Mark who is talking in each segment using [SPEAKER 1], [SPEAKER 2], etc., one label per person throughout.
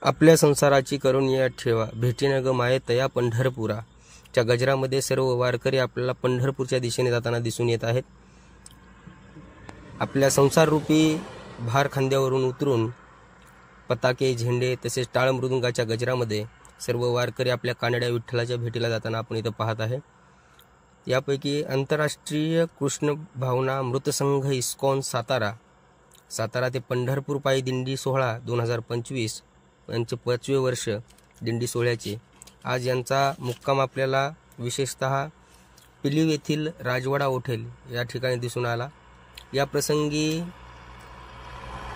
[SPEAKER 1] आपल्या संसाराची करून या ठेवा, भेटीन ग माये तया पंढरपुरा. च्या गजरामध्ये सर्व वारकरी आपल्याला पंढरपूरच्या दिशेने जाताना दिसून येत आहेत. आपल्या संसाररूपी भार खांद्यावरून उतरून पताके, झेंडे तसेच टाळ मृदुंगाच्या गजरामध्ये सर्व वारकरी आपल्या कानड्या विठ्ठलाच्या भेटीला जाताना आपण इथं पाहत आहे. यापैकी आंतरराष्ट्रीय कृष्ण भावना मृतसंघ इस्कॉन सातारा ते पंढरपूर पायी दिंडी सोहळा 2025 यांचे 5वे वर्ष दिंडी सोहळ्याचे आज यांचा मुक्काम आपल्याला विशेषतः पिलीव येथील राजवाडा हॉटेल या ठिकाणी दिसून आला. या प्रसंगी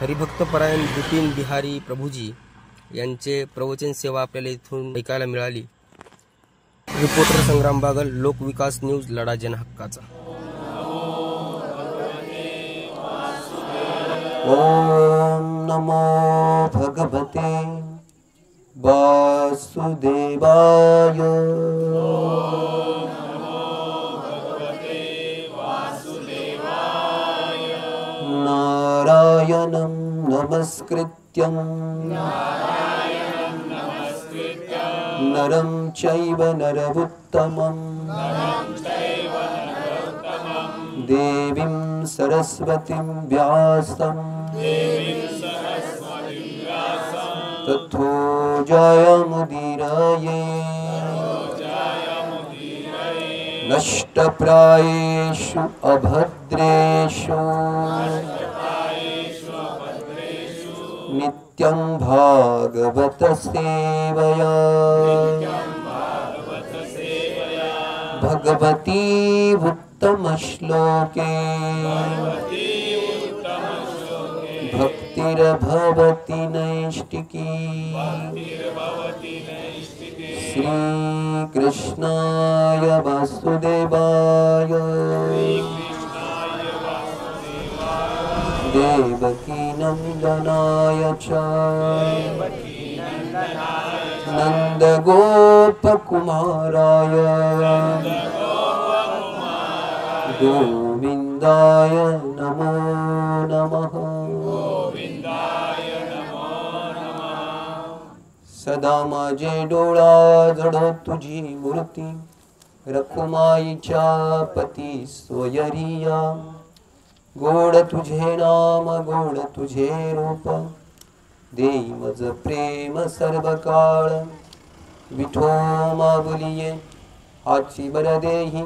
[SPEAKER 1] हरिभक्तपरायण बिपिन बिहारी प्रभुजी यांचे प्रवचन सेवा आपल्याला इथून ऐकायला मिळाली. रिपोर्टर संग्राम बागल, लोकविकास न्यूज, लढा जनहक्काचा.
[SPEAKER 2] ओम नमो भगवते वासुदेवाय. नारायणं नमस्कृत्यं नरं चैव नरोत्तमं देवीं सरस्वतीं व्यासं ततो जयमुदीरये. नष्टप्रायेषु अभद्रेषु नित्यं भागवत सेवया. भगवती उत्तम श्लोके भक्तिर्भवति नैष्टिकी. श्रीकृष्णाय वासुदेवाय देवकी नंदनाय च नंदगोपकुमाराय गोविंदाय नमो नमः. सदा माझे डोळा जडो तुझी मूर्ती, रखुमाईच्या पती सोयरिया. गोड तुझे नाम गोड तुझे रूप, देई मज प्रेम सर्व काळ. विठो मागुलिये हाची बर देही,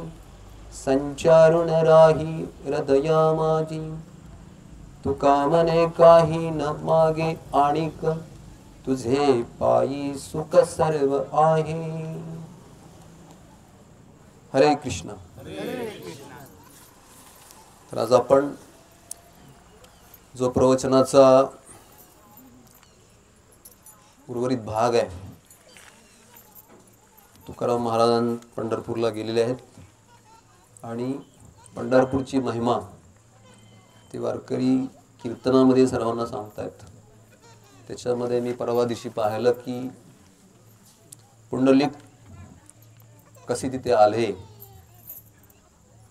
[SPEAKER 2] संचारुण राही हृदया माझी. तुका मने काही न मागे आणिक, तुझे पायी सुख सर्व आहे. हरे कृष्ण. तर आज आपण जो प्रवचनाचा उर्वरित भाग आहे, तुकाराम महाराज पंढरपूरला गेलेले आहेत आणि पंढरपूरची महिमा ते वारकरी कीर्तनामध्ये सर्वांना सांगतायत. त्याच्यामध्ये मी परवा दिवशी पाहिलं की पुंडलिक कसे तिथे आले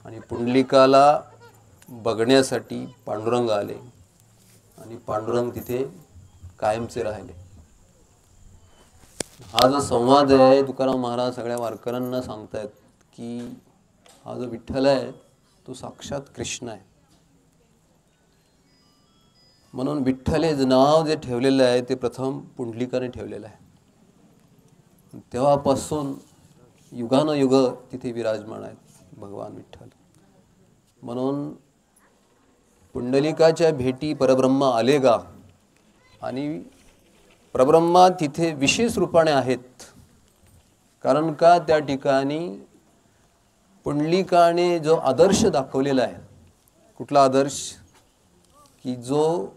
[SPEAKER 2] आणि पुंडलिकाला बघण्यासाठी पांडुरंग आले आणि पांडुरंग तिथे कायमचे राहिले. हा जो संवाद आहे तुकाराम महाराज सगळ्या वारकऱ्यांना सांगतायत की हा जो विठ्ठल आहे तो साक्षात कृष्ण आहे. म्हणून विठ्ठल हे नाव जे ठेवलेलं आहे ते प्रथम पुंडलिकाने ठेवलेलं आहे. तेव्हापासून युगानुयुग तिथे विराजमान आहेत भगवान विठ्ठल. म्हणून पुंडलिकाच्या भेटी परब्रह्म आले गा आणि परब्रह्मा तिथे विशेष रूपाने आहेत. कारण का त्या ठिकाणी पुंडलिकाने जो आदर्श दाखवलेला आहे, कुठला आदर्श की जो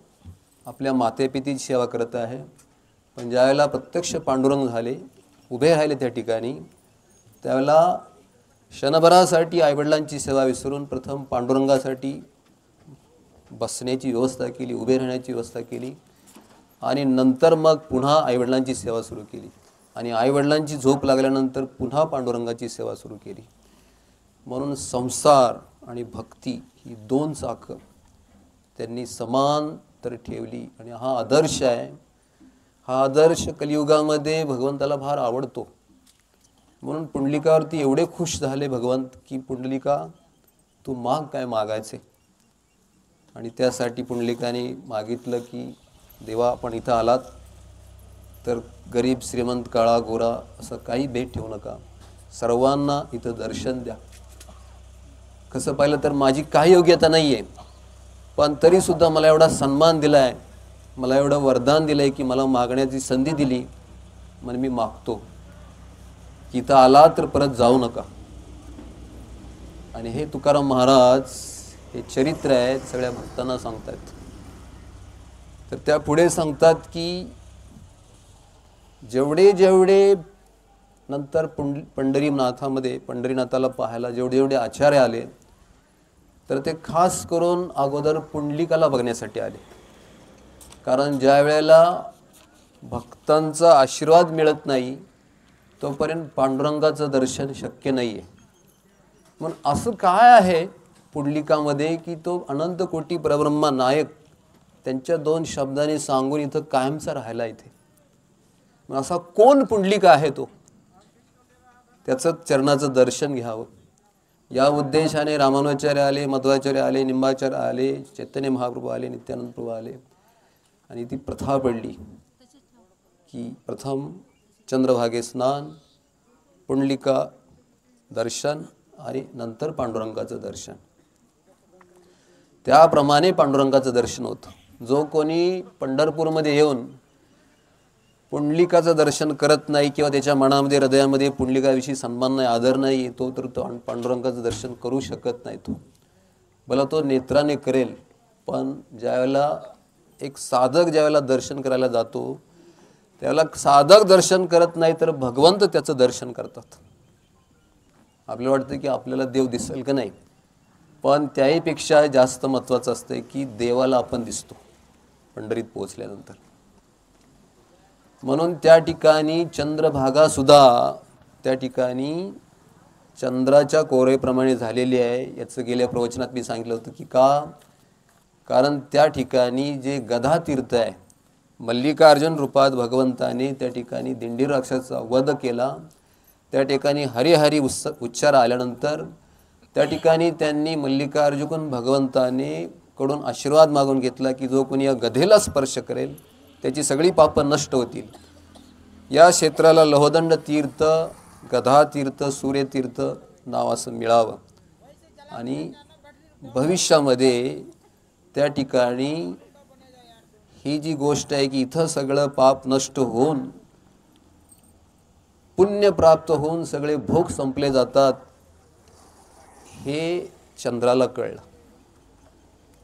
[SPEAKER 2] आपल्या मातेपितीची सेवा करत आहे, पण ज्यावेळेला प्रत्यक्ष पांडुरंग झाले, उभे राहिले त्या ठिकाणी, त्यावेळेला क्षणभरासाठी आईवडिलांची सेवा विसरून प्रथम पांडुरंगासाठी बसण्याची व्यवस्था केली, उभे राहण्याची व्यवस्था केली आणि नंतर मग पुन्हा आईवडिलांची सेवा सुरू केली आणि आईवडिलांची झोप लागल्यानंतर पुन्हा पांडुरंगाची सेवा सुरू केली. म्हणून संसार आणि भक्ती ही दोन चाकं त्यांनी समांतर ठेवली आणि हा आदर्श आहे. हा आदर्श कलियुगामध्ये भगवंताला फार आवडतो. म्हणून पुंडलिकावरती एवढे खुश झाले भगवंत की पुंडलिका तू माग काय मागायचे. आणि त्यासाठी पुंडलिकाने मागितलं की देवा आपण इथं आलात तर गरीब श्रीमंत काळा गोरा असं काही भेद ठेवू नका, सर्वांना इथं दर्शन द्या. कसं पाहिलं तर माझी काही योग्यता नाही आहे, पण तरीसुद्धा मला एवढा सन्मान दिला आहे, मला एवढं वरदान दिलं आहे की मला मागण्याची संधी दिली, म्हणून मी मागतो की इथं आला तर परत जाऊ नका. आणि हे तुकाराम महाराज हे चरित्र आहे सगळ्या भक्तांना सांगतात. तर त्या पुढे सांगतात की जेवढे जेवढे नंतर पंढरीनाथामध्ये पंढरीनाथाला पाहायला जेवढे जेवढे आचार्य आले तर ते खास करून अगोदर पुंडलिकाला बघण्यासाठी आले. कारण ज्या वेळेला भक्तांचा आशीर्वाद मिळत नाही तोपर्यंत पांडुरंगाचं दर्शन शक्य नाही आहे. म्हणून असं काय आहे पुंडलिकामध्ये की तो अनंत कोटी परब्रह्मा नायक त्यांच्या 2 शब्दांनी सांगून इथं कायमचा राहायला इथे. मग असा कोण पुंडलिका आहे तो, त्याचं चरणाचं दर्शन घ्यावं. या उद्देशाने रामानुजाचार्य आले, मध्वाचार्य आले, निंबाचार्य आले, चैतन्य महाप्रभू आले, नित्यानंद प्रभू आले. आणि ती प्रथा पडली की प्रथम चंद्रभागे स्नान, पुंडलिका दर्शन आणि नंतर पांडुरंगाचं दर्शन. त्याप्रमाणे पांडुरंगाचं दर्शन होतं. जो कोणी पंढरपूरमध्ये येऊन पुंडलिकाचं दर्शन करत नाही किंवा त्याच्या मनामध्ये हृदयामध्ये पुंडलिकाविषयी सन्मान नाही, आदर नाही, तो पांडुरंगाचं दर्शन करू शकत नाही. तो भला तो नेत्राने करेल, पण ज्यावेळेला एक साधक ज्यावेळेला दर्शन करायला जातो त्यावेळेला साधक दर्शन करत नाही तर भगवंत त्याचं दर्शन करतात. आपल्याला वाटतं की आपल्याला देव दिसेल का नाही, पण त्याहीपेक्षा जास्त महत्त्वाचं असतं की देवाला आपण दिसतो पंढरीत पोहोचल्यानंतर. म्हणून त्या ठिकाणी चंद्रभागा सुद्धा त्या ठिकाणी चंद्राच्या कोरेप्रमाणे झालेली आहे. याचं गेल्या प्रवचनात मी सांगितलं होतं की कारण त्या ठिकाणी जे गदा तीर्थ आहे, मल्लिकार्जुन रूपात भगवंताने त्या ठिकाणी दिंडी राक्षसाचा वध केला. त्या ठिकाणी हरिहरी उच्चार आल्यानंतर त्या ठिकाणी त्यांनी मल्लिकार्जुन भगवंताने कडून आशीर्वाद मागून घेतला की जो कोणी या गधेला स्पर्श करेल त्याची सगळी पापं नष्ट होतील. या क्षेत्राला लोहदंड तीर्थ, गधा तीर्थ, सूर्यतीर्थ नाव असं मिळावं. आणि भविष्यामध्ये त्या ठिकाणी ही जी गोष्ट आहे की इथं सगळं पाप नष्ट होऊन पुण्य प्राप्त होऊन सगळे भोग संपले जातात, हे चंद्राला कळलं.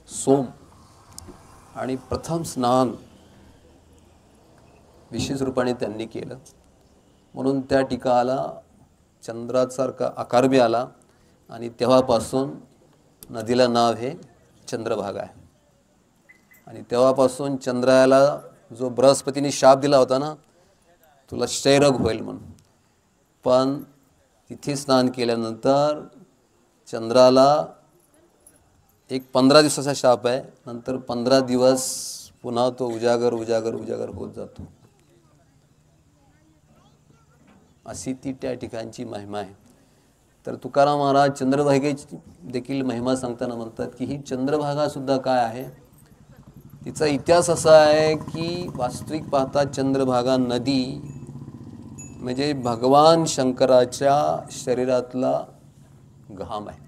[SPEAKER 2] सोम आणि प्रथम स्नान विशेष रूपाने त्यांनी केलं. म्हणून त्या ठिकाणाला चंद्रासारखा आकार बी आला आणि तेव्हापासून नदीला नाव हे चंद्रभागा आहे. आणि तेव्हापासून चंद्राला जो बृहस्पतीने शाप दिला होता ना, तुला क्षयरोग होईल म्हणून, पण तिथे स्नान केल्यानंतर चंद्राला एक 15 दिवसाचा शाप आहे, नंतर 15 दिवस पुन्हा तो उजागर उजागर उजागर होत जातो. अशी ती त्या ठिकाणची महिमा आहे. तर तुकाराम महाराज चंद्रभागेची देखील महिमा सांगताना म्हणतात की ही चंद्रभागा सुद्धा काय आहे, तिचा इतिहास असा आहे की वास्तविक पाहता चंद्रभागा नदी म्हणजे भगवान शंकराच्या शरीरातला घाम आहे.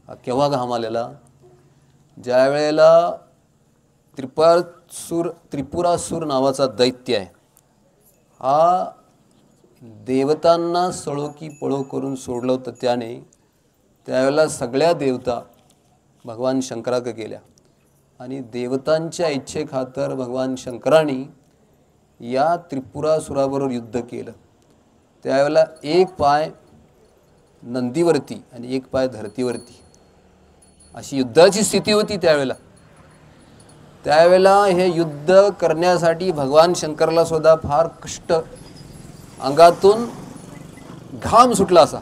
[SPEAKER 2] हा केव्हा घाम आलेला, ज्या वेळेला त्रिपुरासूर नावाचा दैत्य आहे, हा देवतांना सळो की पळो करून सोडलं होतं त्याने. त्यावेळेला सगळ्या देवता भगवान शंकराकडे गेल्या आणि देवतांच्या इच्छेखातर भगवान शंकराने या त्रिपुरासुराबरोबर युद्ध केलं. त्यावेळेला एक पाय नंदीवरती आणि एक पाय धरतीवरती अशी युद्धाची स्थिती होती त्यावेळेला. त्यावेळेला हे युद्ध करण्यासाठी भगवान शंकराला सुद्धा फार कष्ट, अंगातून घाम सुटला असा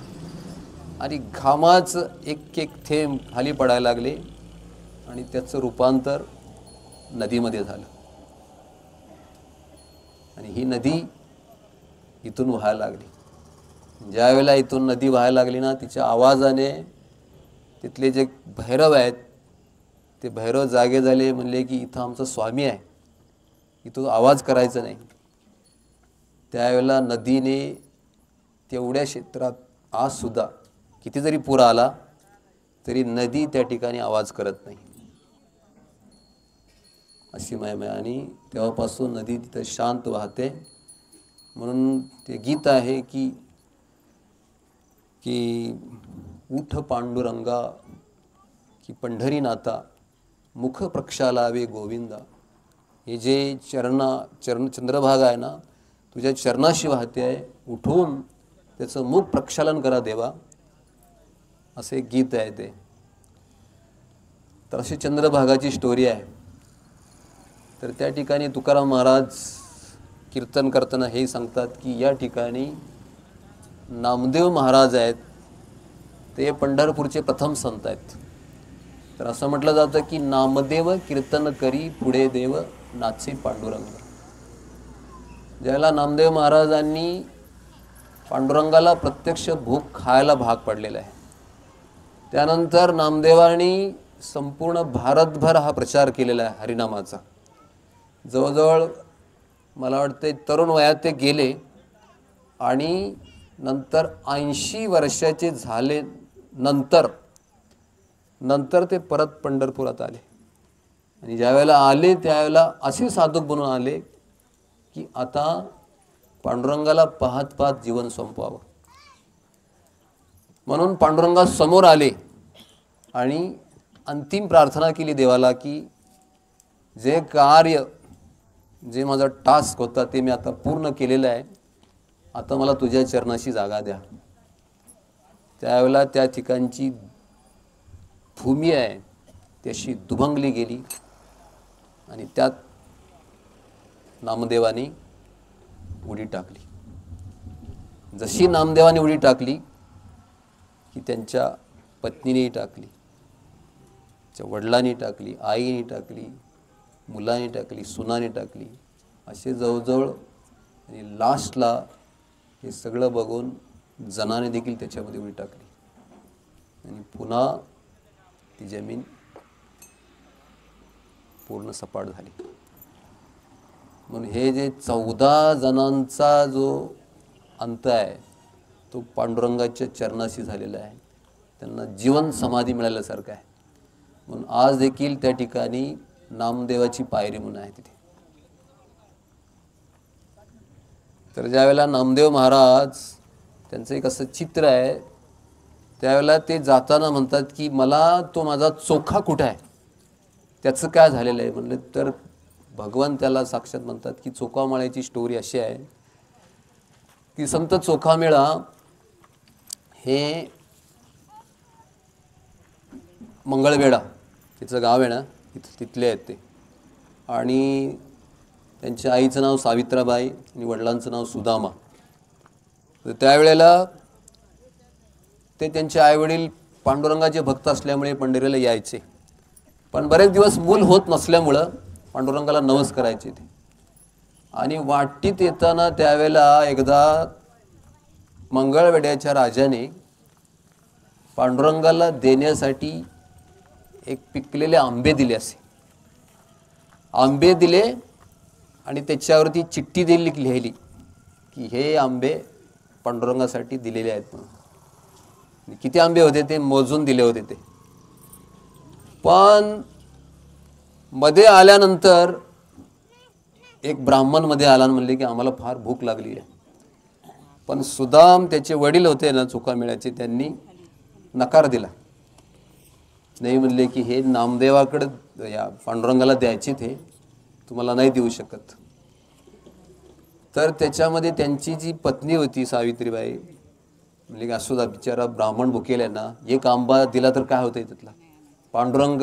[SPEAKER 2] आणि घामाचं एक एक थेंब खाली पडायला लागले आणि त्याचं रूपांतर नदीमध्ये झालं. आणि ही नदी इथून व्हायला लागली. ज्या वेळेला इथून नदी व्हायला लागली ना, तिच्या आवाजाने तिथले जे भैरव आहेत ते भैरव जागे झाले. म्हणले की इथं आमचा स्वामी आहे, इथं आवाज करायचा नाही. त्यावेळेला नदीने तेवढ्या क्षेत्रात आजसुद्धा किती जरी पूर आला तरी नदी त्या ठिकाणी आवाज करत नाही, अशी महिमा आहे. आणि तेव्हापासून नदी तिथं शांत वाहते. म्हणून ते गीत आहे की की उठ पांडुरंगा की पंढरीनाथा मुख प्रक्षालावे गोविंदा. हे जे चंद्रभागा आहे ना, तुझ्या चरणाशी वाहते आहे, उठून त्याचं मुख प्रक्षालन करा देवा, असे गीत आहे ते. तर अशी चंद्रभागाची स्टोरी आहे. तर त्या ठिकाणी तुकाराम महाराज कीर्तन करताना हे सांगतात की या ठिकाणी नामदेव महाराज आहेत, ते पंढरपूरचे प्रथम संत आहेत. तर असं म्हटलं जातं की नामदेव कीर्तन करी पुढे देव नाचे पांडुरंग. ज्याला नामदेव महाराजांनी पांडुरंगाला प्रत्यक्ष भूक खायला भाग पडलेला आहे. त्यानंतर नामदेवांनी संपूर्ण भारतभर हा प्रचार केलेला आहे हरिनामाचा. जवळजवळ मला वाटते तरुण वयात ते गेले आणि नंतर 80 वर्षाचे झाले नंतर ते परत पंढरपुरात आले. आणि ज्यावेळेला आले त्यावेळेला असे साधक बनून आले की आता पांडुरंगाला पाहत पाहत जीवन संपवावं. म्हणून पांडुरंगा समोर आले आणि अंतिम प्रार्थना केली देवाला की जे कार्य, जे माझा टास्क होता ते मी आता पूर्ण केलेलं आहे, आता मला तुझ्या चरणाशी जागा द्या. त्यावेळेला त्या ठिकाणची भूमी आहे त्याशी दुभंगली गेली आणि त्यात नामदेवाने उडी टाकली. जशी नामदेवाने उडी टाकली की त्यांच्या पत्नीनेही टाकली, त्यांच्या वडिलांनी टाकली, आईने टाकली, मुलांनी टाकली, सुनाने टाकली. असे जवळजवळ आणि लास्टला हे सगळं बघून जनाने देखील त्याच्यामध्ये उडी टाकली आणि पुन्हा ती जमीन पूर्ण सपाट झाली. म्हणून हे जे 14 जणांचा जो अंत आहे तो पांडुरंगाच्या चरणाशी झालेला आहे. त्यांना जीवन समाधी मिळाल्यासारखं आहे. म्हणून आज देखील त्या ठिकाणी नामदेवाची पायरी म्हणून आहे तिथे. तर ज्यावेळेला नामदेव महाराज, त्यांचं एक असं चित्र आहे, त्यावेळेला ते जाताना म्हणतात की मला तो माझा चोखा कुठं आहे, त्याचं काय झालेलं आहे. म्हणलं तर भगवान त्याला साक्षात म्हणतात की चोखामेळ्याची स्टोरी अशी आहे की संत चोखामेळा हे मंगळवेढा तिचं गाव आहे ना, तिथले आहेत ते. आणि त्यांच्या आईचं नाव सावित्राबाई आणि वडिलांचं नाव सुदामा. तर त्यावेळेला ते त्यांचे आईवडील पांडुरंगाचे भक्त असल्यामुळे पंढरीला यायचे, पण बरेच दिवस मूल होत नसल्यामुळं पांडुरंगाला नवस करायचे ते. आणि वाटीत येताना त्यावेळेला एकदा मंगळवेढ्याच्या राजाने पांडुरंगाला देण्यासाठी एक पिकलेले आंबे दिले. असे आंबे दिले आणि त्याच्यावरती चिठ्ठी दिली, लिहिली की हे आंबे पांडुरंगासाठी दिलेले आहेत म्हणून. किती आंबे होते ते मोजून दिले होते ते. पण मध्ये आल्यानंतर एक ब्राह्मण मध्ये आला आणि म्हणले की आम्हाला फार भूक लागली आहे. पण सुदाम, त्याचे वडील होते ना चोखामेळ्याचे, त्यांनी नकार दिला. नाही म्हणले की हे नामदेवाकडे या पांडुरंगाला द्यायचे, ते तुम्हाला नाही देऊ शकत. तर त्याच्यामध्ये त्यांची जी पत्नी होती सावित्रीबाई म्हणजे की असू द्या, बिचारा ब्राह्मण भुकेल आहे ना, एक आंबा दिला तर काय होतं त्यातला, पांडुरंग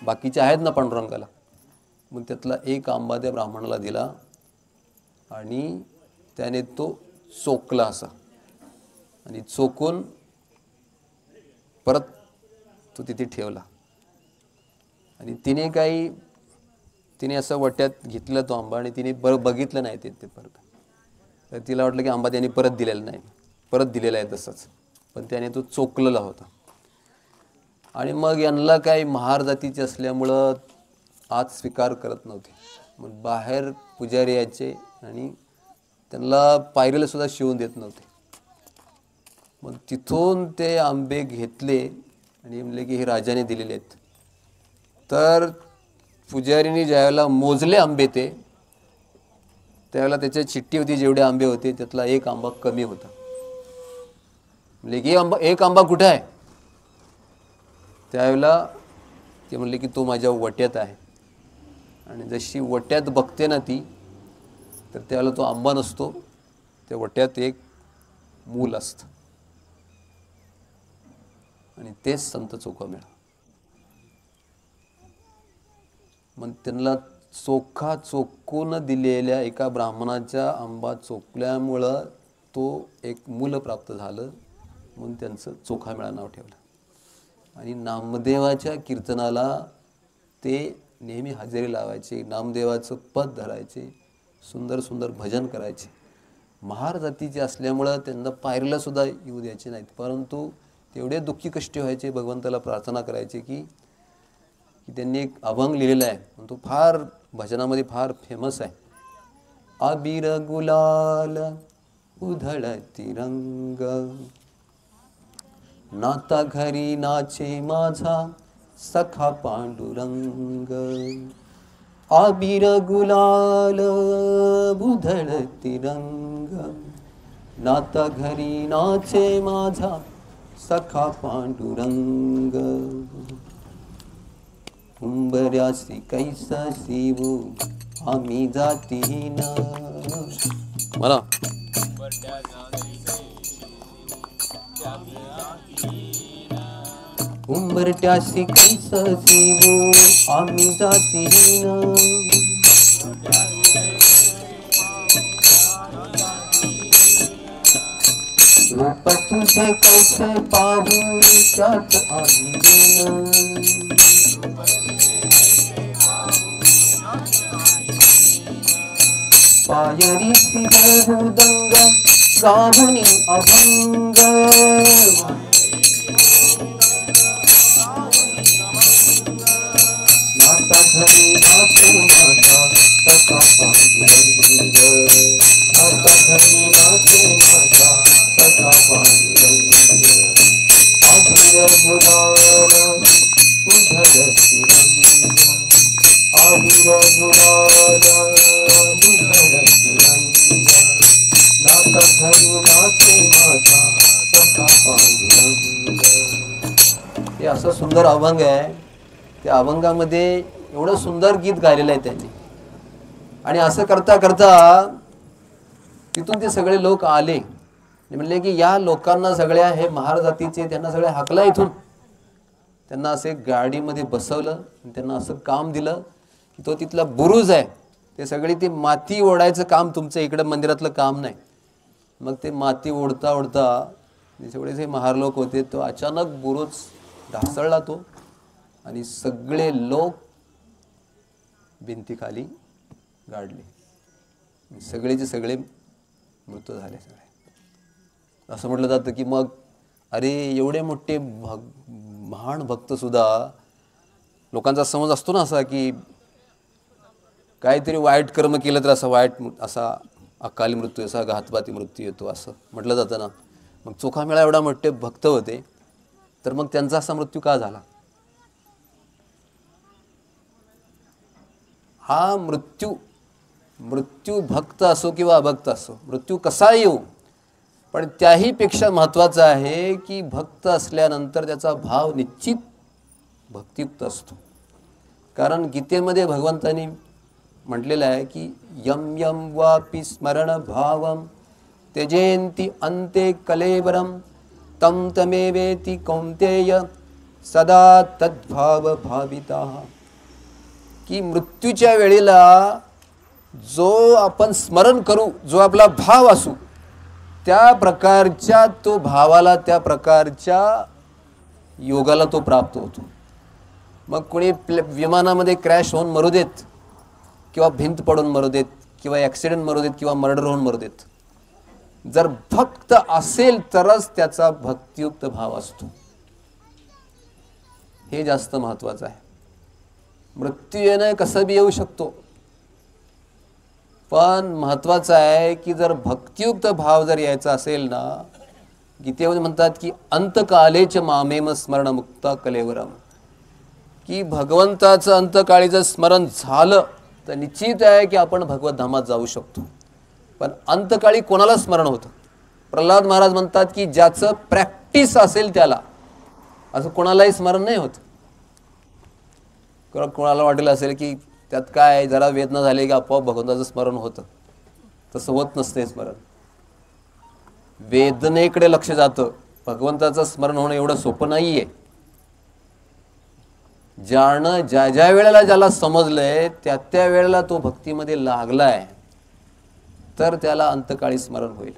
[SPEAKER 2] बाकीचे आहेत ना पांडुरंगाला. मग त्यातला एक आंबा त्या ब्राह्मणाला दिला आणि त्याने तो चोखला असा, आणि चोखून परत तो तिथे ठेवला. आणि तिने काही तिने असं वट्यात घेतलं तो आंबा आणि तिने बघितलं नाही ते परत. तर तिला वाटलं की आंबा त्याने परत दिलेला नाही, परत दिलेला आहे तसंच, पण त्याने तो चोखलेला होता. आणि मग यांना काही महार जातीचे असल्यामुळं आत स्वीकार करत नव्हते. मग बाहेर पुजारी यायचे आणि त्यांना पायरीला सुद्धा शिवून देत नव्हते. मग तिथून ते आंबे घेतले आणि म्हणले की हे राजाने दिलेले आहेत. तर पुजारीने ज्यावेळेला मोजले आंबे त्यावेळेला त्याच्या चिठ्ठी होती, जेवढे आंबे होते त्यातला एक आंबा कमी होता. म्हणले की एक आंबा कुठे आहे? त्यावेळेला ते म्हणले की तो माझ्या वट्यात आहे. आणि जशी वट्यात बघते ना ती, तर त्यावेळेला तो आंबा नसतो, त्या वट्यात एक मूल असतं आणि तेच संत चोखामेळा. मग त्यांना चोखून दिलेल्या एका ब्राह्मणाच्या आंबा चोखल्यामुळं तो एक मूल प्राप्त झालं, म्हणून त्यांचं चोखामेळा नाव ठेवलं. आणि नामदेवाच्या कीर्तनाला ते नेहमी हजेरी लावायचे, नामदेवाचं पद धरायचे, सुंदर सुंदर भजन करायचे. महार जातीचे असल्यामुळं त्यांना पायरीला सुद्धा येऊ द्यायचे नाहीत, परंतु तेवढे दुःखी कष्टी व्हायचे, भगवंताला प्रार्थना करायचे की त्यांनी एक अभंग लिहिलेला आहे, तो फार भजनामध्ये फार फेमस आहे. अबीर गुलाल उधळती रंग, नाता घरी नाचे माझा सखा पांडुरंग. अबीर गुलाल उधळती रंग, नाता घरी नाचे माझा सखा पांडुरंग. उंबऱ्यासी कैसा शिवू आम्ही जातीन. मला उंबरट्यासी कैसा शिवू आम्ही जातीन. रूप तुझे कैसे पाहू त्यात आम्ही दिन. पायरी मृदंग गावनी अभंग. नाता घरी नाचे माझा सखा पांडुरंग. नाता घरी नाचे माझा सखा पांडुरंग. अबीर गुलाल उधळती रंग. अबीर गुलाल उधळती रंग. नाता घरी नाचे माझा सखा पांडुरंग. हे असं सुंदर अभंग आहे. त्या अभंगामध्ये एवढं सुंदर गीत गायलेलं आहे त्यांनी. आणि असं करता करता तिथून ते सगळे लोक आले आणि म्हणले की या लोकांना सगळ्या हे महार जातीचे त्यांना सगळे हाकला इथून. त्यांना असे गाडीमध्ये बसवलं आणि त्यांना असं काम दिलं की तो तिथला बुरुज आहे, ते सगळी ती माती ओढायचं काम तुमचं इकडं मंदिरातलं काम नाही. मग ते माती ओढता ओढता सगळे जे महार लोक होते तो अचानक बुरुज ढासळला तो आणि सगळे लोक भिंतीखाली गाडले. सगळेचे सगळे मृत झाले सगळे. असं म्हटलं जातं की मग अरे एवढे मोठे महान भक्त सुद्धा, लोकांचा समज असतो ना असा की काहीतरी वाईट कर्म केलं तर असा अकाली मृत्यू, असा घातपाती मृत्यू येतो असं म्हटलं जातं ना. मग चोखामेळा एवढा मोठे भक्त होते, तर मग त्यांचा असा मृत्यू का झाला? हा मृत्यू भक्त असो किंवा अभक्त असो, मृत्यू कसा येऊ, पण त्याही पेक्षा महत्त्वाचं आहे की भक्त असल्यानंतर त्याचा भाव निश्चित भक्तियुक्त असतो. कारण गीतेमध्ये भगवंतांनी म्हटलेलं आहे की यम यम वापि स्मरण भावम त्यजेन्ति अन्ते कलेवरम तम तमेवेति कौन्तेय सदा तद्भाव भाविताः. की मृत्यूच्या वेळेला जो आपण स्मरण करू, जो आपला भाव असू, त्या प्रकारच्या तो भावाला, त्या प्रकारच्या योगाला तो प्राप्त होतो. मग कोणी विमानामध्ये क्रॅश होऊन मरू देत, किंवा भिंत पडून मरू देत किंवा ॲक्सिडेंट मरू देत किंवा मर्डर होऊन मरू देत. जर भक्त असेल तरच त्याचा भक्तियुक्त भाव असतो. हे जास्त महत्वाचं आहे. मृत्यू येणं कसं बी येऊ शकतो, पण महत्वाचं आहे की जर भक्तियुक्त भाव जर यायचा असेल ना, गीतेमध्ये म्हणतात की अंतकालेच मामेम स्मरण मुक्ता कलेवरम, की भगवंताचं अंतकाळी जर स्मरण झालं तर निश्चित आहे की आपण भगवत धामात जाऊ शकतो. पण अंतकाळी कोणाला स्मरण होतं? प्रल्हाद महाराज म्हणतात की ज्याचं प्रॅक्टिस असेल त्याला, असं कोणालाही स्मरण नाही होत. कोणाला वाटेल असेल की त्यात काय जरा वेदना झाली की आपोआप भगवंताचं स्मरण होतं. तसं होत नसते स्मरण. वेदनेकडे लक्ष जातं. भगवंताचं स्मरण होणं एवढं सोपं नाहीये. ज्यानं ज्या ज्या वेळेला ज्याला समजलंय त्या त्या वेळेला तो भक्तीमध्ये लागलाय तर त्याला अंतकाळी स्मरण होईल.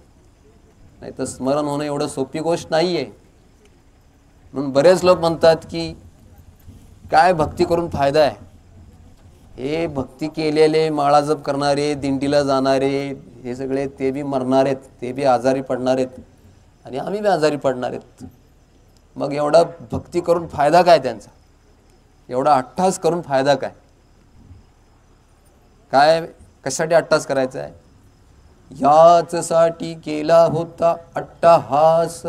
[SPEAKER 2] नाही तर स्मरण होणं एवढं सोपी गोष्ट नाहीये. म्हणून बरेच लोक म्हणतात की काय भक्ती करून फायदा आहे. हे भक्ती केलेले, माळा जप करणारे, दिंडीला जाणारे, हे सगळे ते बी मरणार आहेत, ते बी आजारी पडणार आहेत आणि आम्ही बी आजारी पडणार आहेत. मग एवढा भक्ती करून फायदा काय त्यांचा? एवढा अट्टास करून फायदा काय? काय कशासाठी अट्टास करायचा आहे? याचसाठी केला होता अट्टाहास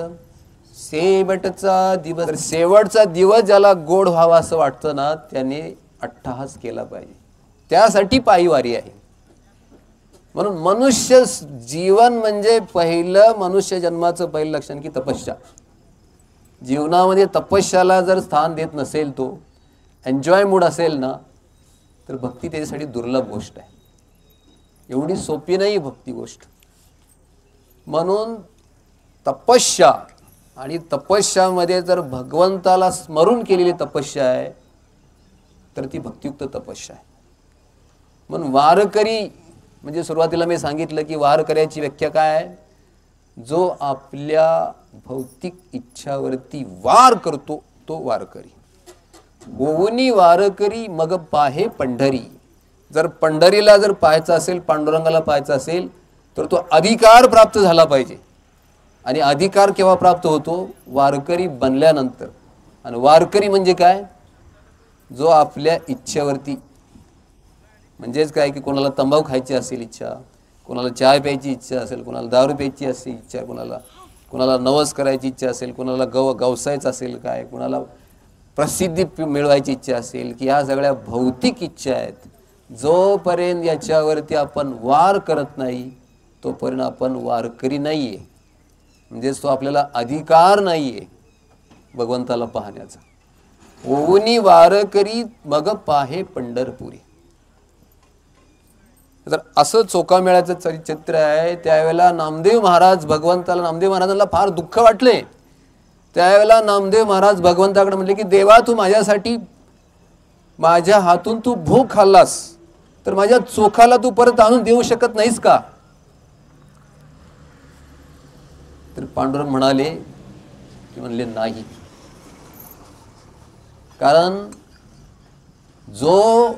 [SPEAKER 2] शेवटचा दिवस. शेवटचा दिवस ज्याला गोड व्हावा असं वाटतं ना, त्याने अट्टाहास केला पाहिजे. त्यासाठी पायीवारी आहे. म्हणून मनुष्य जीवन म्हणजे पहिलं मनुष्य जन्माचं पहिलं लक्षण की तपस्या. जीवनामध्ये तपस्याला जर स्थान देत नसेल, तो एन्जॉय मूड असेल ना, तर भक्ती त्याच्यासाठी दुर्लभ गोष्ट आहे. एवढी सोपी नाही भक्ती गोष्ट. म्हणून तपस्या, आणि तपस्यामध्ये जर भगवंताला स्मरून केलेली तपस्या आहे तर ती भक्तियुक्त तपस्या आहे. म्हणून वारकरी म्हणजे सुरुवातीला मी सांगितलं की वारकऱ्याची व्याख्या काय आहे? जो आपल्या भौतिक इच्छावरती वार करतो तो वारकरी. गोवनी वारकरी मग पाहे पंढरी. जर पंढरीला जर पाहायचं असेल, पांडुरंगाला पाहायचं असेल, तर तो अधिकार प्राप्त झाला पाहिजे. आणि अधिकार केव्हा प्राप्त होतो? वारकरी बनल्यानंतर. आणि वारकरी म्हणजे काय? जो आपल्या इच्छेवरती, म्हणजेच काय की कोणाला तंबाखू खायची असेल इच्छा, कोणाला चहा प्यायची इच्छा असेल, कोणाला दारू प्यायची असेल इच्छा, कोणाला नवस करायची इच्छा असेल, कोणाला गवसायचं असेल, काय कोणाला प्रसिद्धी मिळवायची इच्छा असेल, की ह्या सगळ्या भौतिक इच्छा आहेत. जोपर्यंत याच्यावरती आपण वार करत नाही तोपर्यंत आपण वारकरी नाही आहे. म्हणजेच तो आपल्याला अधिकार नाही आहे भगवंताला पाहण्याचा. ओवनी वारकरी मग पाहे पंढरपुरी. तर असं चोखामेळ्याचं चित्र आहे. त्यावेळेला नामदेव महाराज भगवंताला, नामदेव महाराजांना फार दुःख वाटले. त्यावेळेला नामदेव महाराज भगवंताकडे म्हणले की देवा, तू माझ्यासाठी माझ्या हातून तू भोग खाल्लास, तर माझ्या चोखाला तू परत आणून देऊ शकत नाहीस का? तर पांडुरंग म्हणाले की म्हणले नाही. कारण जो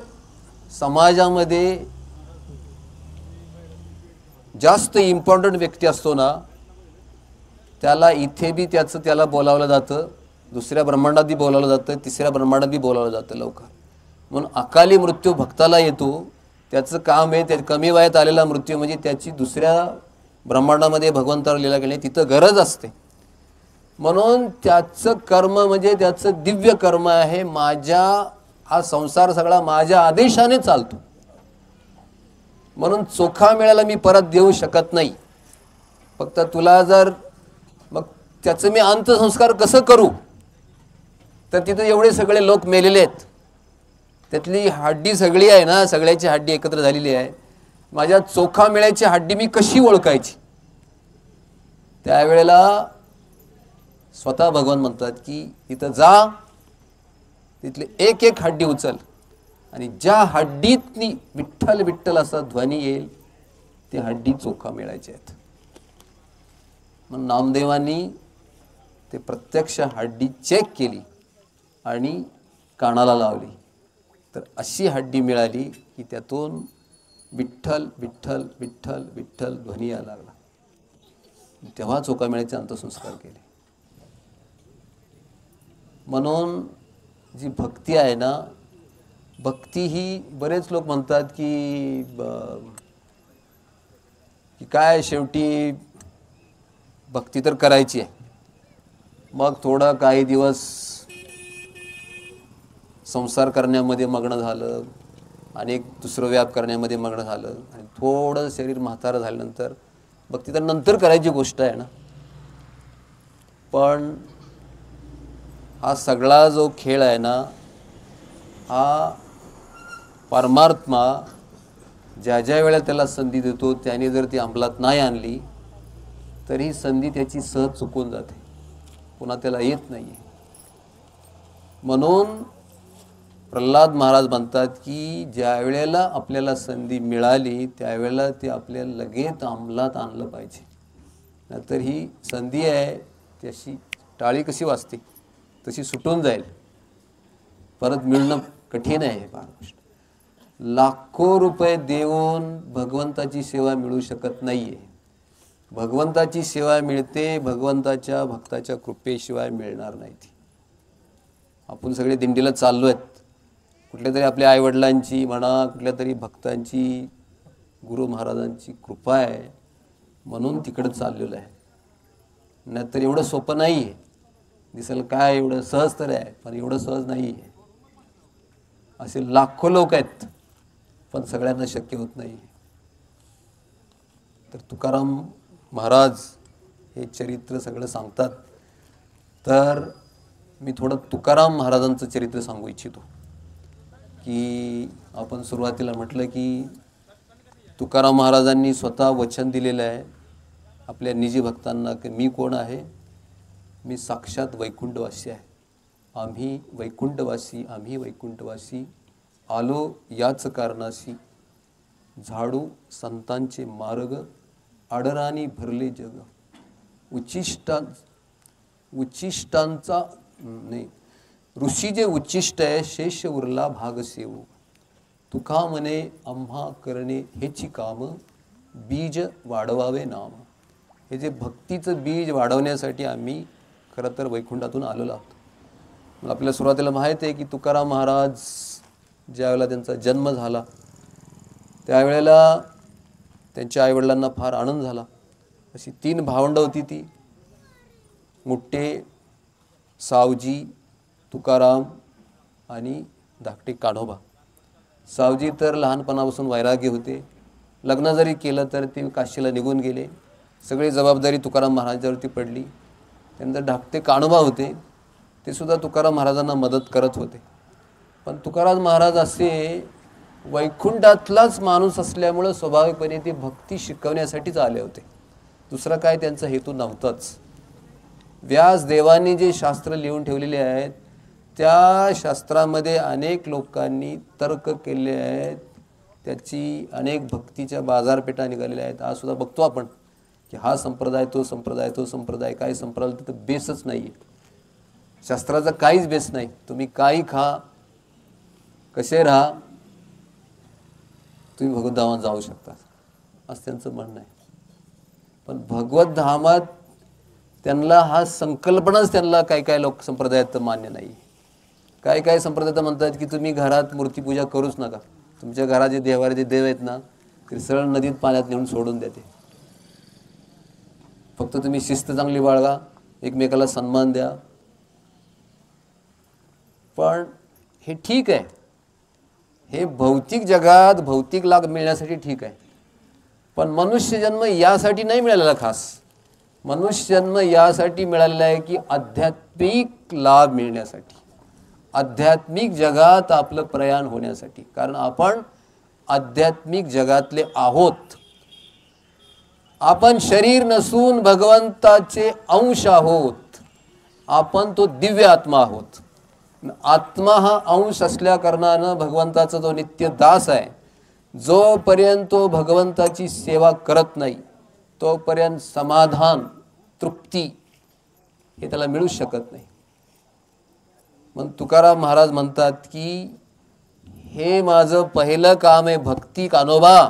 [SPEAKER 2] समाजामध्ये जास्त इम्पॉर्टंट व्यक्ती असतो ना, त्याला इथे बी त्याला बोलावलं जातं, दुसऱ्या ब्रह्मांडात बी बोलावलं जातं, तिसऱ्या ब्रह्मांडात बी बोलावलं जातं लवकर. म्हणून अकाली मृत्यू भक्ताला येतो. त्याचं काम आहे, त्या कमी वयात आलेला मृत्यू म्हणजे त्याची दुसऱ्या ब्रह्मांडामध्ये भगवंतावर लीला केली, तिथं गरज असते. म्हणून त्याचं कर्म म्हणजे त्याचं दिव्य कर्म आहे. हा संसार सगळा माझ्या आदेशाने चालतो. म्हणून चोखा मिळाला मी परत देऊ शकत नाही. फक्त तुला जर, मग त्याचं मी अंत्यसंस्कार कसं करू? तर तिथं एवढे सगळे लोक मेलेले आहेत, त्यातली हड्डी सगळी आहे ना, सगळ्याची हड्डी एकत्र झालेली आहे. माझ्या चोखा मिळायची हड्डी मी कशी ओळखायची? त्यावेळेला स्वतः भगवान म्हणतात की तिथं जा, तिथले एक एक हड्डी उचल, आणि ज्या हड्डीतनी विठ्ठल विठ्ठल असा ध्वनी येईल ती हड्डी चोखा मिळायची आहेत. मग नामदेवांनी ते प्रत्यक्ष हड्डी चेक केली आणि कानाला लावली, तर अशी हड्डी मिळाली की त्यातून विठ्ठल विठ्ठल विठ्ठल विठ्ठल ध्वनी यायला लागला. तेव्हा चोखामेळ्याचे अंत्यसंस्कार केले. म्हणून जी भक्ती आहे ना, भक्ती ही बरेच लोक म्हणतात की काय शेवटी भक्ती तर करायची आहे, मग थोडं काही दिवस संसार करण्यामध्ये मग्न झालं, अनेक दुसरं व्याप करण्यामध्ये मग्न झालं आणि थोडं शरीर म्हातारं झाल्यानंतर भक्ती तर नंतर करायची गोष्ट आहे ना. पण हा सगळा जो खेळ आहे ना, हा परमात्मा ज्या ज्या वेळेला त्याला संधी देतो त्याने जर ती अंमलात नाही आणली तर ही संधी त्याची सहज चुकून जाते, पुन्हा त्याला येत नाही. म्हणून प्रल्हाद महाराज म्हणतात की ज्या वेळेला आपल्याला संधी मिळाली त्यावेळेला ते आपल्याला लगेच अंमलात आणलं पाहिजे, नाहीतर ही संधी आहे त्याची टाळी कशी वाजते तशी सुटून जाईल, परत मिळणं कठीण आहे. हे फार गोष्ट, लाखो रुपये देऊन भगवंताची सेवा मिळू शकत नाहीये. भगवंताची सेवा मिळते भगवंताच्या भक्ताच्या कृपेशिवाय मिळणार नाही ती. आपण सगळे दिंडीला चाललो आहेत, कुठल्या तरी आपल्या आईवडिलांची म्हणा, कुठल्या तरी भक्तांची, गुरु महाराजांची कृपा आहे म्हणून तिकडं चाललेलं आहे. नाहीतर एवढं सोपं नाही आहे. दिसेल काय एवढं सहज तर आहे, पण एवढं सहज नाही आहे. असे लाखो लोक आहेत पण सगळ्यांना शक्य होत नाही. तर तुकाराम महाराज हे चरित्र सगळं सांगतात. तर मी थोडं तुकाराम महाराजांचं चरित्र सांगू इच्छितो. की आपण सुरुवातीला म्हटलं की तुकाराम महाराजांनी स्वतः वचन दिलेलं आहे आपल्या निजी भक्तांना की मी कोण आहे, मी साक्षात वैकुंठवासी आहे. आम्ही वैकुंठवासी आलो याच कारणाशी, झाडू संतांचे मार्ग, आडराणी भरले जग. उच्चिष्टांचा नाही, ऋषी जे उच्चिष्ट आहे शेष उरला भाग सेवू. तुका म्हणे आम्हा करणे हेची काम, बीज वाढवावे नाम. हे जे भक्तीचं बीज वाढवण्यासाठी आम्ही खरं तर वैकुंठातून आलेलो आहोत. आपल्याला सुरुवातीला माहीत आहे की तुकाराम महाराज ज्यावेळेला त्यांचा जन्म झाला त्यावेळेला त्यांच्या आईवडिलांना फार आनंद झाला. अशी 3 भावंडं होती ती, मोठे सावजी, तुकाराम आणि धाकटे कान्होबा. सावजी तर लहानपणापासून वैरागी होते, लग्न जरी केलं तर ते काशीला निघून गेले. सगळी जबाबदारी तुकाराम महाराजांवरती पडली. त्यानंतर धाकटे कान्होबा होते, ते सुद्धा तुकाराम महाराजांना मदत करत होते. पण तुकाराम महाराज असे वैकुंठातलाच माणूस असल्यामुळं स्वाभाविकपणे ते भक्ती शिकवण्यासाठीच आले होते, दुसरा काय त्यांचा हेतू नव्हताच. व्यासदेवांनी जे शास्त्र लिहून ठेवलेले आहेत त्या शास्त्रामध्ये अनेक लोकांनी तर्क केले आहेत, त्याची अनेक भक्तीच्या बाजारपेठा निघालेल्या आहेत. आज सुद्धा बघतो आपण की हा संप्रदाय तो संप्रदाय तो संप्रदाय, काय संप्रदाय तर बेसच नाही आहे, शास्त्राचा काहीच बेस नाही. तुम्ही काही खा, कसे राहा, तुम्ही भगवत धामात जाऊ शकता असं त्यांचं म्हणणं आहे. पण भगवत धामात त्यांना हा संकल्पनाच त्यांना काही काही लोक संप्रदायात मान्य नाही. काही काही संप्रदायात म्हणतात की तुम्ही घरात मूर्तीपूजा करूच नका, तुमच्या घरात जे देवारे जे देव आहेत ना ते सरळ नदीत पाण्यात नेऊन सोडून देते. फक्त तुम्ही शिस्त चांगली बाळगा, एकमेकाला सन्मान द्या. पण हे ठीक आहे, हे भौतिक जगात भौतिक लाभ मिळण्यासाठी ठीक आहे. पण मनुष्य जन्म यासाठी नाही मिळालेला. खास मनुष्य जन्म यासाठी मिळालेला आहे की आध्यात्मिक लाभ मिळण्यासाठी, आध्यात्मिक जगात आपलं प्रयाण होण्यासाठी. कारण आपण आध्यात्मिक जगातले आहोत. आपण शरीर नसून भगवंताचे अंश आहोत. आपण तो दिव्य आत्मा आहोत. आत्मा हा अंश असल्या कारणानं भगवंताचा जो नित्य दास आहे, जोपर्यंत तो भगवंताची सेवा करत नाही तोपर्यंत समाधान, तृप्ती हे त्याला मिळू शकत नाही. मग तुकाराम महाराज म्हणतात की हे माझं पहिलं काम आहे भक्ती कान्होबा.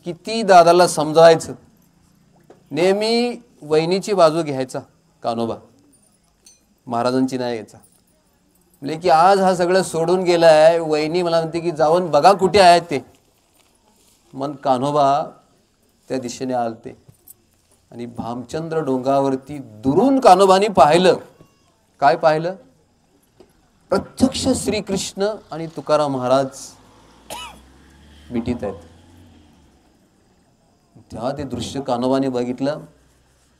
[SPEAKER 2] किती दादाला समजावायचं, नेहमी वहिनीची बाजू घ्यायचा कान्होबा, महाराजांची नाही घ्यायचा. म्हणजे की आज हा सगळं सोडून गेलाय, वहिनी मला म्हणते की जाऊन बघा कुठे आहेत ते. मन कान्होबा त्या दिशेने आलते आणि भामचंद्र डोंगावरती दुरून कान्होबाने पाहिलं. काय पाहिलं? प्रत्यक्ष श्रीकृष्ण आणि तुकाराम महाराज मिठीत आहेत. तेव्हा ते दृश्य कान्होबाने बघितलं.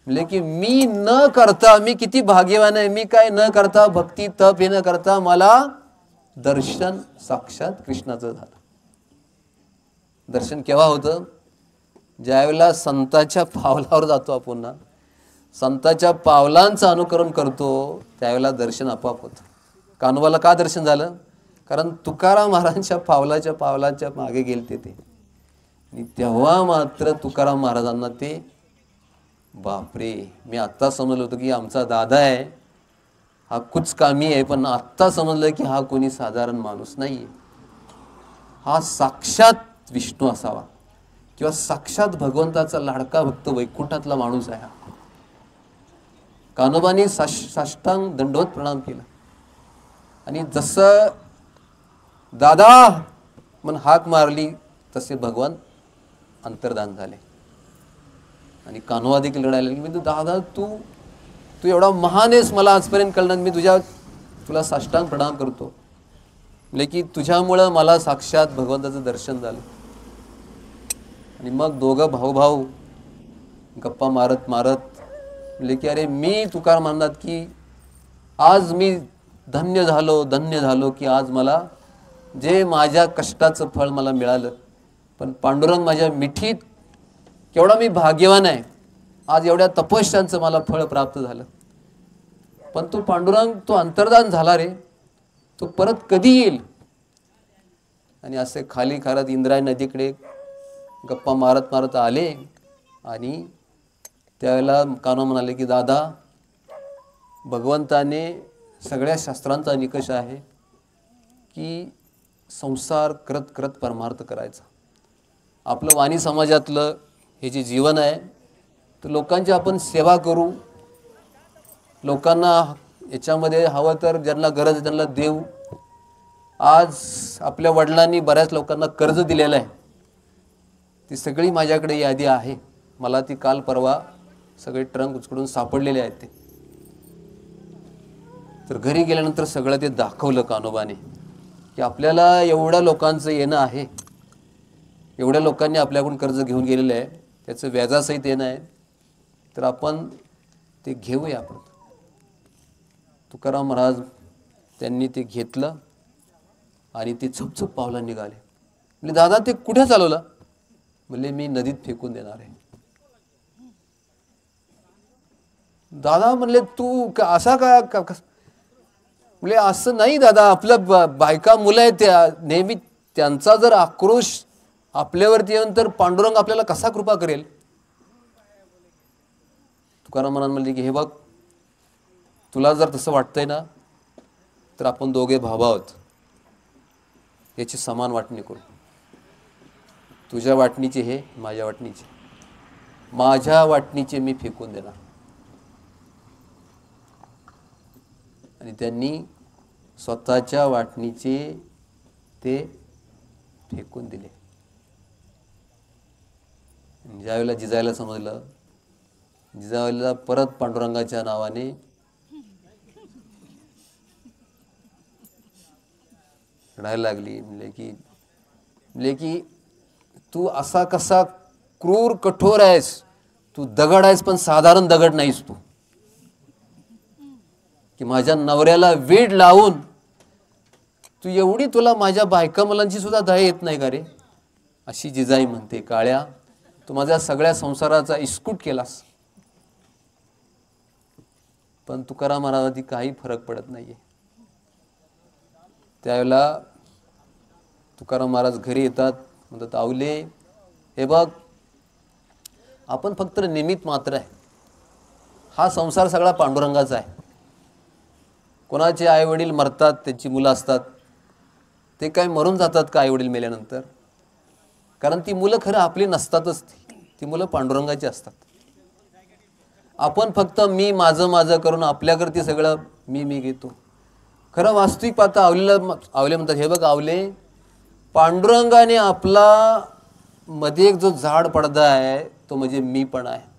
[SPEAKER 2] म्हणजे की मी न करता, मी किती भाग्यवान आहे, मी काय न करता, भक्ती तप हे न करता मला दर्शन साक्षात कृष्णाचं झालं. दर्शन केव्हा होतं? ज्यावेळेला संतांच्या पावलावर जातो आपण ना, संतांच्या पावलांचं अनुकरण करतो, त्यावेळेला दर्शन आपोआप होतं. कान्होबाला का दर्शन झालं? कारण तुकाराम महाराजांच्या पावलांच्या मागे गेलते ते. आणि तेव्हा मात्र तुकाराम महाराजांना ते, बापरे, मी आत्ता समजलं होतं की आमचा दादा आहे, हा कुछ कामी आहे, पण आत्ता समजलं की हा कोणी साधारण माणूस नाहीये, हा साक्षात विष्णू असावा किंवा साक्षात भगवंताचा लाडका भक्त वैकुंठातला माणूस आहे. कान्होबांनी साष्टांग दंडवत प्रणाम केला आणि जसं दादा म्हणून हाक मारली तसे भगवान अंतर्धान झाले. आणि कान्होबा देखील रडायला लागले, मी दादा तू एवढा महान आहेस, मला आजपर्यंत कळलं, मी तुला साष्टांग प्रणाम करतो. म्हणजे की तुझ्यामुळं मला साक्षात भगवंताचं दर्शन झालं. आणि मग दोघं भाऊ गप्पा मारत म्हणजे की अरे मी तुकाराम म्हणतात की आज मी धन्य झालो की आज मला जे माझ्या कष्टाचं फळ मला मिळालं. पण पांडुरंग माझ्या मिठीत, केवढा मी भाग्यवान आहे, आज एवढ्या तपश्यांचं मला फळ प्राप्त झालं. पण तो पांडुरंग, तो अंतर्धान झाला रे, तो परत कधी येईल? आणि असे खाली खारत इंद्रायणी नदीकडे गप्पा मारत आले. आणि त्यावेळेला कान्हो म्हणाले की दादा, भगवंताने सगळ्या शास्त्रांचा निकष आहे की संसार करत करत परमार्थ करायचा. आपलं वाणी समाजातलं हे जे जीवन आहे, तर लोकांची आपण सेवा करू, लोकांना याच्यामध्ये हवं तर ज्यांना गरज आहे त्यांना देऊ. आज आपल्या वडिलांनी बऱ्याच लोकांना कर्ज दिलेलं आहे, ती सगळी माझ्याकडे यादी आहे. मला ती काल परवा सगळे ट्रंक उचकडून सापडलेले आहेत ते. तर घरी गेल्यानंतर सगळं ते दाखवलं कान्होबाने की आपल्याला एवढ्या लोकांचं येणं आहे, एवढ्या लोकांनी आपल्याकडून कर्ज घेऊन गेलेलं आहे, त्याचं व्याजासहित येणं आहे, तर आपण ते घेऊया. आपण तुकाराम महाराज त्यांनी ते घेतलं आणि ते छपछप पावला निघाले. म्हणजे दादा ते कुठे चालवलं? म्हणजे मी नदीत फेकून देणार आहे. दादा म्हणले तू असा का? म्हणजे असं नाही दादा, आपलं बायका मुलं आहेत, त्या नेहमी त्यांचा जर आक्रोश आपल्यावरती येऊन तर पांडुरंग आपल्याला कसा कृपा करेल? तुकाराम महाराज म्हणले की हे बघ, तुला जर तसं वाटतंय ना, तर आपण दोघे भाऊ आहोत, याची समान वाटणी करू. तुझ्या वाटणीचे हे, माझ्या वाटणीचे, माझ्या वाटणीचे मी फेकून देणार. आणि त्यांनी स्वतःच्या वाटणीचे ते फेकून दिले. ज्यावेळेला जिजायला समजलं, जिजाबाईला परत पांडुरंगाच्या नावाने रडायला लागली. म्हणजे की तू असा कसा क्रूर कठोर आहेस, तू दगड आहेस पण साधारण दगड नाहीस तू, की माझ्या नवऱ्याला वेड लावून तू एवढी, तुला माझ्या बायका मुलांची सुद्धा दया येत नाही का रे? अशी जिजाई म्हणते, काळ्या तू माझ्या सगळ्या संसाराचा इस्कूट केलास. पण तुकाराम महाराजांनी काही फरक पडत नाहीये. त्यावेळेला तुकाराम महाराज घरी येतात, म्हणतात आवले हे बघ, आपण फक्त निमित्त मात्र आहे, हा संसार सगळा पांडुरंगाचा आहे. कोणाचे आई वडील मरतात, त्यांची मुलं असतात, ते काय मरून जातात का आई वडील मेल्यानंतर? कारण ती मुलं खरं आपली नसतातच, ती मुलं पांडुरंगाची असतात. आपण फक्त मी माझं माझं करून आपल्याकडे सगळं मी घेतो. खरं वास्तविक पाहता आवले म्हणतात, हे बघ आवले, पांडुरंगाने आपला मध्ये एक जो झाड पडदा आहे तो म्हणजे मीपणा आहे.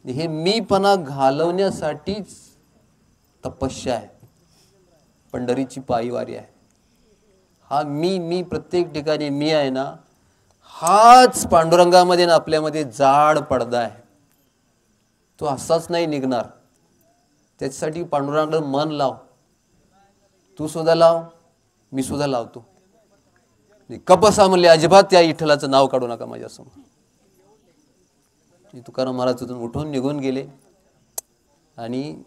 [SPEAKER 2] हे मीपणा घालवण्यासाठीच तपस्या आहे, पंढरीची पायीवारी आहे. हा मी प्रत्येक ठिकाणी मी आहे ना, हाच पांडुरंगामध्ये ना आपल्यामध्ये जाड पडदा आहे. तो असाच नाही निघणार. त्याच्यासाठी पांडुरंगाकडे मन लाव, तू सुद्धा लाव, मी सुद्धा लावतो. कपसा म्हणले अजिबात त्या विठ्ठलाचं नाव काढू नका माझ्यासमोर. तुकाराम महाराज तिथून उठून निघून गेले आणि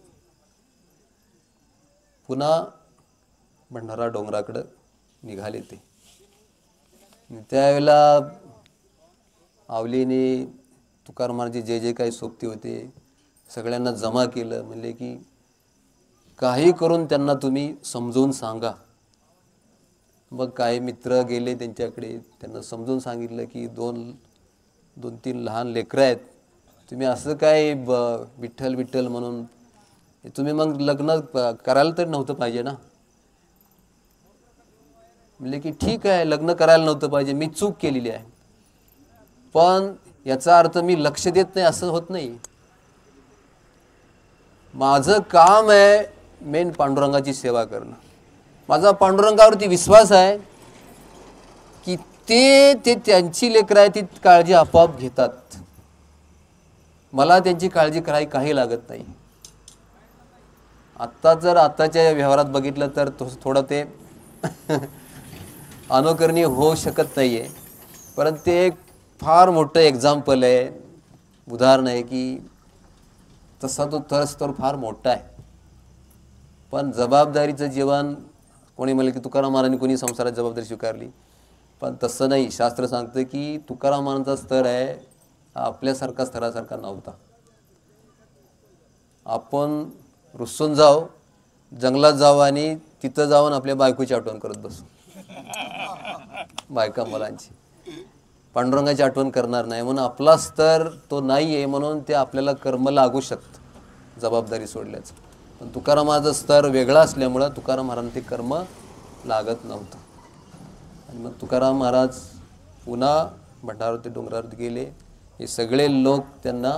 [SPEAKER 2] पुन्हा भंडारा डोंगराकडं निघाले. ते त्यावेळेला आवलीने तुकाराम महाराज जे जे काही सोबती होते सगळ्यांना जमा केलं. म्हणले की काही करून त्यांना तुम्ही समजून सांगा. मग काही मित्र गेले त्यांच्याकडे, त्यांना समजून सांगितलं की दोन तीन लहान लेकरं आहेत, तुम्ही असं काय विठ्ठल विठ्ठल म्हणून तुम्ही मग लग्न करायला तर नव्हतं पाहिजे ना. म्हणले की ठीक आहे, लग्न करायला नव्हतं पाहिजे, मी चूक केलेली आहे, पण याचा अर्थ मी लक्ष देत नाही असं होत नाही. माझं काम आहे मेन पांडुरंगाची सेवा करणं. माझा पांडुरंगावरती विश्वास आहे की ते त्यांची लेकरं आहे, ती काळजी आपोआप घेतात. मला त्यांची काळजी करायला काही लागत नाही. आत्ता जर आत्ताच्या व्यवहारात बघितलं तर थोडं ते अनुकरणीय होऊ शकत नाही आहे, परंतु ते एक फार मोठं एक्झाम्पल आहे, उदाहरण आहे की तसा तो तर फार मोठा आहे. पण जबाबदारीचं जीवन, कोणी म्हणलं की तुकाराम महाराजांनी कोणी संसारात जबाबदारी स्वीकारली, पण तसं नाही. शास्त्र सांगतं की तुकाराम महाराजांचा स्तर आहे आपल्यासारखा स्तरासारखा नव्हता. आपण रुसून जाऊ, जंगलात जाऊ आणि तिथं जाऊन आपल्या बायकोची आठवण करत बसू, बायका मुलांची. पांडुरंगाची आठवण करणार नाही. म्हणून आपला स्तर तो नाही आहे, म्हणून ते आपल्याला कर्म लागू शकतं जबाबदारी सोडल्याचं. पण तुकाराम महाराजांचा स्तर वेगळा असल्यामुळं तुकाराम महाराजांना ते कर्म लागत नव्हतं. आणि मग तुकाराम महाराज पुन्हा भंडारावरती डोंगरावरती गेले. हे सगळे लोक त्यांना